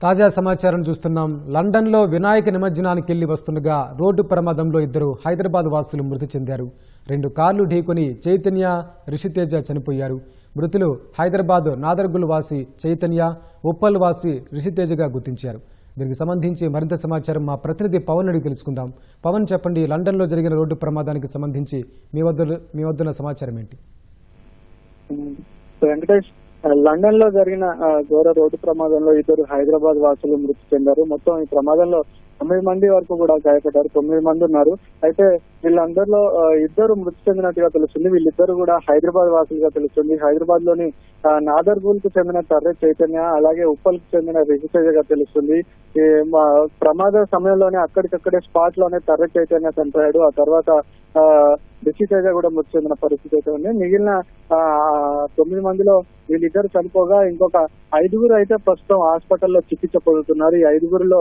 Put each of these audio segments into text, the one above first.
తాజా సమాచారం చూస్తున్నాం. లండన్లో వినాయక నిమజ్జనానికి వెళ్లి వస్తుండగా రోడ్డు ప్రమాదంలో ఇద్దరు హైదరాబాద్ వాసులు మృతి చెందారు. 2 కార్లు ఢీకొని చైతన్య, రిషితేజ చనిపోయారు. మృతులు హైదరాబాద్ నాదర్గుల్ వాసి చైతన్య, ఉప్పల్ వాసి రిషితేజగా గుర్తించారు. దీనికి సంబంధించి మరింత సమాచారం మా ప్రతినిధి పవన్ అడిగి తెలుసుకుందాం. పవన్, చెప్పండి, లండన్లో జరిగిన రోడ్డు ప్రమాదానికి సంబంధించి మీ వద్ద సమాచారం ఏంటి? వెంకటేష్, లండన్ లో జరిగిన ఘోర రోడ్డు ప్రమాదంలో ఇద్దరు హైదరాబాద్ వాసులు మృతి చెందారు. మొత్తం ఈ ప్రమాదంలో 9 మంది వరకు కూడా గాయపడ్డారు. 9 మంది ఉన్నారు. అయితే వీళ్ళందరిలో ఇద్దరు మృతి చెందినట్టుగా తెలుస్తుంది. వీళ్ళిద్దరు కూడా హైదరాబాద్ వాసులుగా తెలుస్తుంది. హైదరాబాద్ లోని నాదర్గూల్ కు చెందిన తర్రె చైతన్య, అలాగే ఉప్పల్ కు చెందిన రిషితేజగా తెలుస్తుంది. ప్రమాద సమయంలోనే అక్కడికక్కడే స్పాట్ లోనే తర్రె చైతన్య చనిపోయాడు. ఆ తర్వాత రిషితేజ కూడా మృతి చెందిన పరిస్థితి అయితే ఉంది. మిగిలిన 9 మందిలో వీళ్ళిద్దరు చనిపోగా ఇంకొక 5గురు అయితే ప్రస్తుతం హాస్పిటల్లో చికిత్స పొందుతున్నారు. ఈ 5గురిలో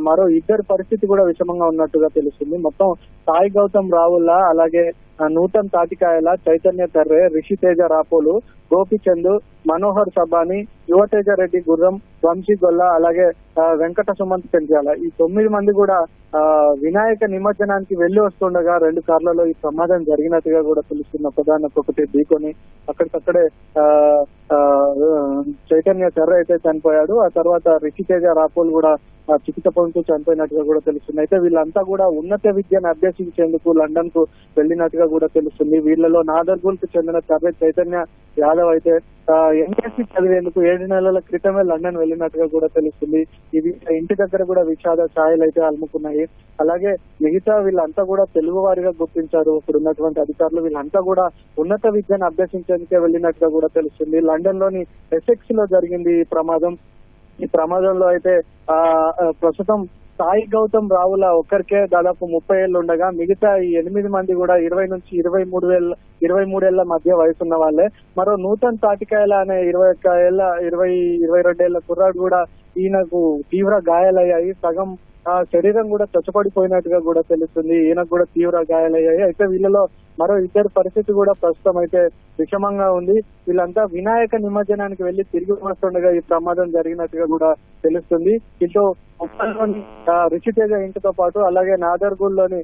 మరో 2 పరిస్థితి కూడా విషమంగా ఉన్నట్టుగా తెలుస్తుంది. మొత్తం సాయి గౌతమ్ రావుల్లా, అలాగే నూతన్ తాటికాయల, చైతన్య తర్రే, రిషితేజ రాపోలు, గోపిచంద్, మనోహర్ సబాని, యువతేజ రెడ్డి గుర్రం, వంశీ గొల్ల, అలాగే వెంకట సుమంత్ పెంచాల, ఈ 9 మంది కూడా వినాయక నిమజ్జనానికి వెళ్లి వస్తుండగా 2 కార్లలో ఈ ప్రమాదం జరిగినట్టుగా కూడా తెలుస్తున్న ఒకదానికొకటి ఢీకొని అక్కడికక్కడే చైతన్య తర్ర అయితే చనిపోయాడు. ఆ తర్వాత రిషితేజ రాపోల్ కూడా చికిత్స పొందుతూ చనిపోయినట్టుగా కూడా తెలుస్తుంది. అయితే వీళ్ళంతా కూడా ఉన్నత విద్యను అభ్యసించేందుకు లండన్ కు వెళ్లినట్టుగా కూడా తెలుస్తుంది. వీళ్ళలో నాదర్గూల్ కు చెందిన తర్ర చైతన్య యాదవ్ అయితే ఎంఎస్సీ చదివేందుకు 7 నెలల క్రితమే లండన్ వెళ్లినట్టుగా కూడా తెలుస్తుంది. ఇది ఇంటి దగ్గర కూడా విషాద ఛాయలు అయితే అలుముకున్నాయి. అలాగే మిగతా వీళ్ళంతా కూడా తెలుగు వారిగా గుర్తించారు. ఇప్పుడు ఉన్నటువంటి అధికారులు వీళ్ళంతా కూడా ఉన్నత విద్యను అభ్యసించేందుకే వెళ్లినట్టుగా కూడా తెలుస్తుంది. లండన్ లోని ఎసెక్స్ లో జరిగింది ఈ ప్రమాదం. ఈ ప్రమాదంలో అయితే ప్రస్తుతం సాయి గౌతమ్ రావుల ఒక్కరికే దాదాపు 30 ఏళ్లు ఉండగా మిగతా ఈ 8 మంది కూడా 20 నుంచి 23 ఏళ్ల మధ్య వయసున్న వాళ్ళే. మరో నూతన్ తాటికాయల అనే 22 ఏళ్ల కుర్రాడు కూడా ఈయనకు తీవ్ర గాయాలయ్యాయి. సగం శరీరం కూడా చచ్చపడిపోయినట్టుగా కూడా తెలుస్తుంది. ఈయనకు కూడా తీవ్ర గాయాలయ్యాయి. అయితే వీళ్ళలో మరో 2 పరిస్థితి కూడా ప్రస్తుతం అయితే విషమంగా ఉంది. వీళ్ళంతా వినాయక నిమజ్జనానికి వెళ్లి తిరిగి వస్తుండగా ఈ ప్రమాదం జరిగినట్టుగా కూడా తెలుస్తుంది. ఇటు ఉప్పల్లోని రిషితేజ ఇంటితో పాటు అలాగే నాదర్గూల్ లోని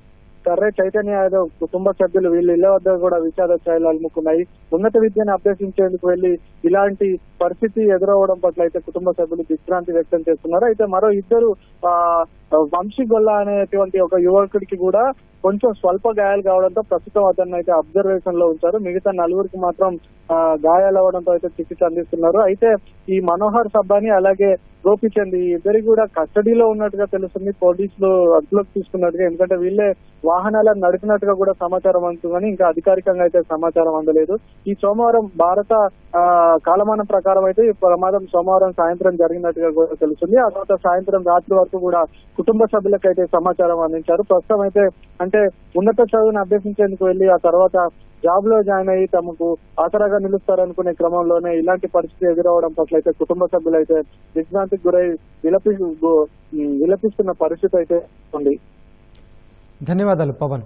తర్రే చైతన్య యాదవ్ కుటుంబ సభ్యులు వీళ్ళ ఇళ్ల వద్ద కూడా విషాద ఛాయలు అలుముకున్నాయి. ఉన్నత విద్యను అభ్యసించేందుకు వెళ్లి ఇలాంటి పరిస్థితి ఎదురవడం పట్ల అయితే కుటుంబ సభ్యులు దిగ్భ్రాంతి వ్యక్తం చేస్తున్నారు. అయితే మరో 2 వంశీ గొల్ల అనేటువంటి ఒక యువకుడికి కూడా కొంచెం స్వల్ప గాయాలు కావడంతో ప్రస్తుతం అతన్ని అయితే అబ్జర్వేషన్ లో ఉంచారు. మిగతా 4గురికి మాత్రం గాయాలు అవడంతో అయితే చికిత్స అందిస్తున్నారు. అయితే ఈ మనోహర్ సబ్బాని అలాగే గోపిచంద్ ఈ ఇద్దరికి కూడా కస్టడీలో ఉన్నట్టుగా తెలుస్తుంది. పోలీసులు అదుపులోకి తీసుకున్నట్టుగా, ఎందుకంటే వీళ్ళే వాహనాలను నడిపినట్టుగా కూడా సమాచారం అందుతుందని ఇంకా అధికారికంగా అయితే సమాచారం అందలేదు. ఈ సోమవారం భారత కాలమానం ప్రకారం అయితే ఈ ప్రమాదం సోమవారం సాయంత్రం జరిగినట్టుగా కూడా తెలుస్తుంది. ఆ తర్వాత సాయంత్రం రాత్రి వరకు కూడా కుటుంబ సభ్యులకు అయితే సమాచారం అందించారు. ప్రస్తుతం అయితే అంటే ఉన్నత చదువును అభ్యసించేందుకు వెళ్లి ఆ తర్వాత జాబ్ లో జాయిన్ అయ్యి తమకు ఆసరాగా నిలుస్తారనుకునే క్రమంలోనే ఇలాంటి పరిస్థితి ఎదురవడం పట్ల అయితే కుటుంబ సభ్యులు అయితే దిగ్భ్రాంతికి గురై విలపిస్తున్న పరిస్థితి అయితే ఉంది. ధన్యవాదాలు పవన్.